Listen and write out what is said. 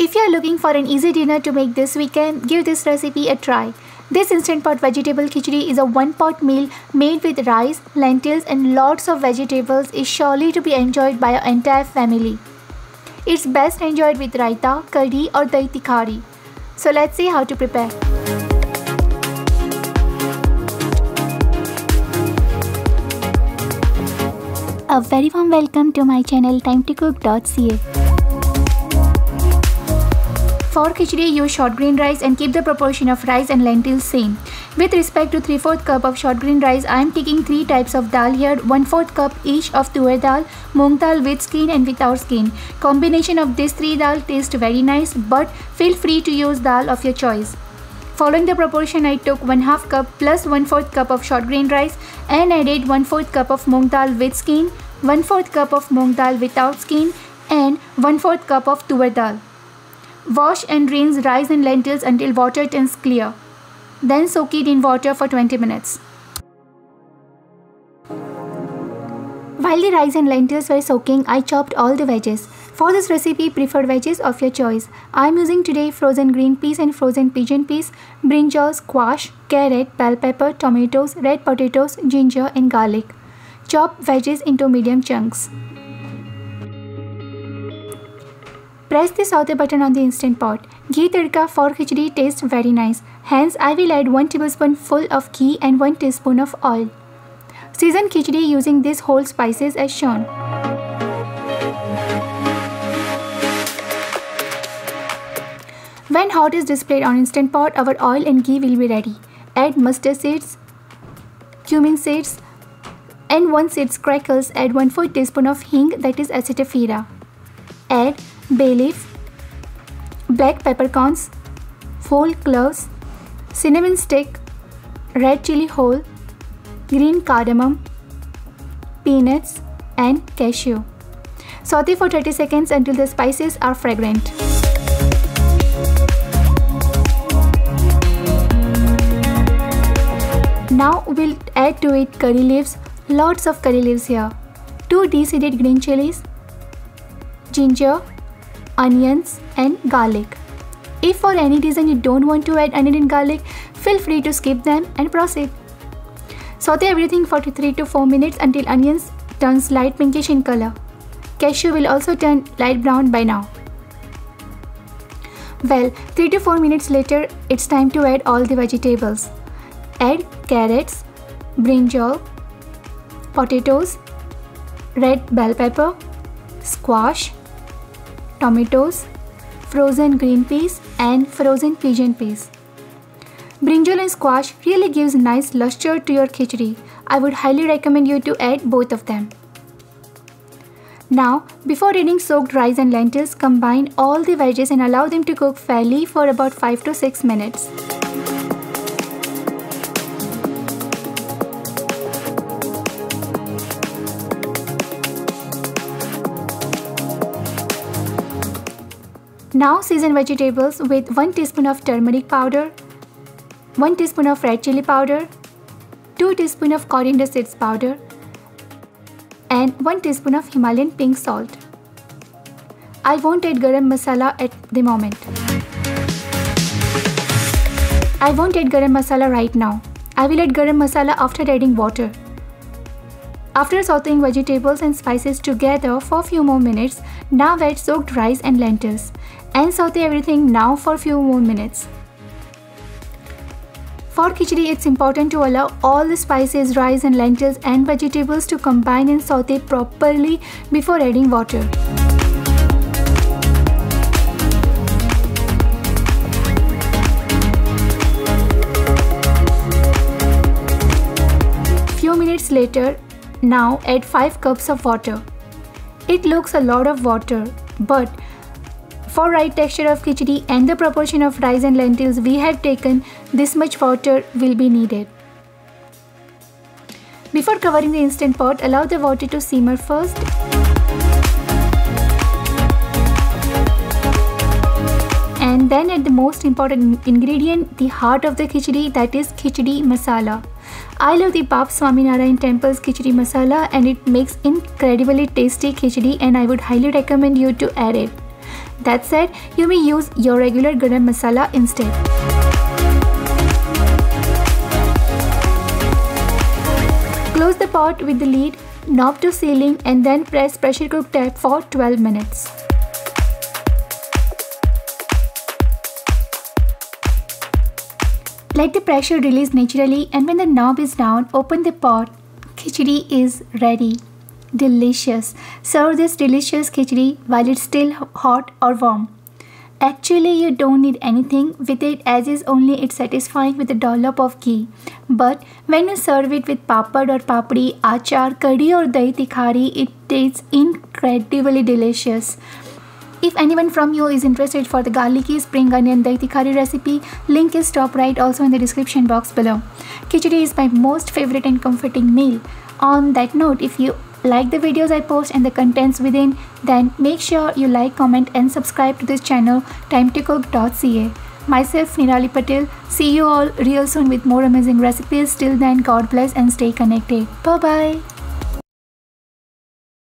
If you are looking for an easy dinner to make this weekend, give this recipe a try. This instant pot vegetable khichdi is a one-pot meal made with rice, lentils and lots of vegetables is surely to be enjoyed by your entire family. It's best enjoyed with raita, curry or dahi tikhari. So let's see how to prepare. A very warm welcome to my channel timetocook.ca. For khichdi, use short grain rice and keep the proportion of rice and lentils same. With respect to 3/4 cup of short grain rice, I am taking 3 types of dal here, 1/4 cup each of tuar dal, moong dal with skin and without skin. Combination of these 3 dal tastes very nice, but feel free to use dal of your choice. Following the proportion, I took 1/2 cup plus 1/4 cup of short grain rice and added 1/4 cup of moong dal with skin, 1/4 cup of moong dal without skin and 1/4 cup of tuar dal. Wash and rinse rice and lentils until water turns clear. Then soak it in water for 20 minutes. While the rice and lentils were soaking, I chopped all the veggies. For this recipe, prefer veggies of your choice. I am using today frozen green peas and frozen pigeon peas, brinjal, squash, carrot, bell pepper, tomatoes, red potatoes, ginger and garlic. Chop veggies into medium chunks. Press the saute button on the instant pot. Ghee tadka for khichdi tastes very nice. Hence, I will add 1 tablespoon full of ghee and 1 teaspoon of oil. Season khichdi using these whole spices as shown. When hot is displayed on instant pot, our oil and ghee will be ready. Add mustard seeds, cumin seeds, and 1 seeds crackles. Add 1/4 teaspoon of hing, that is acetifera. Add bay leaf, black peppercorns, whole cloves, cinnamon stick, red chili whole, green cardamom, peanuts and cashew. Saute for 30 seconds until the spices are fragrant. Now we'll add to it curry leaves, lots of curry leaves here, 2 de-seeded green chilies, ginger, onions and garlic. If for any reason you don't want to add onion and garlic, feel free to skip them and proceed. Saute everything for 3 to 4 minutes until onions turns light pinkish in color. Cashew will also turn light brown by now. Well, 3 to 4 minutes later, it's time to add all the vegetables. Add carrots, brinjal, potatoes, red bell pepper, squash, tomatoes, frozen green peas and frozen pigeon peas. Brinjal and squash really gives nice luster to your khichdi. I would highly recommend you to add both of them. Now, before adding soaked rice and lentils, combine all the veggies and allow them to cook fairly for about 5 to 6 minutes. Now season vegetables with 1 teaspoon of turmeric powder, 1 teaspoon of red chili powder, 2 teaspoon of coriander seeds powder and 1 teaspoon of Himalayan pink salt. I won't add garam masala at the moment. I won't add garam masala right now. I will add garam masala after adding water. After sauteing vegetables and spices together for few more minutes, now add soaked rice and lentils and saute everything now for few more minutes. For khichdi, it's important to allow all the spices, rice and lentils and vegetables to combine and saute properly before adding water. Few minutes later, now add 5 cups of water. It looks a lot of water, but for right texture of khichdi and the proportion of rice and lentils we have taken, this much water will be needed. Before covering the instant pot, allow the water to simmer first. And then add the most important ingredient, the heart of the khichdi, that is khichdi masala. I love the Bap Swaminarayan Temple's khichdi masala and it makes incredibly tasty khichdi and I would highly recommend you to add it. That said, you may use your regular garam masala instead. Close the pot with the lid, knob to ceiling, and then press pressure cook tab for 12 minutes. Let the pressure release naturally, and when the knob is down, open the pot. Khichdi is ready. Delicious. Serve this delicious khichdi while it's still hot or warm. Actually, you don't need anything with it, as is only it's satisfying with a dollop of ghee. But when you serve it with papad or papdi, achar, curry or dahi tikhari, it tastes incredibly delicious. If anyone from you is interested for the garlicky spring onion dahi tikhari recipe, link is top right, also in the description box below. Khichdi is my most favorite and comforting meal. On that note, if you like the videos I post and the contents within, then make sure you like, comment and subscribe to this channel, timetocook.ca. Myself, Nirali Patel. See you all real soon with more amazing recipes. Till then, God bless and stay connected. Bye bye.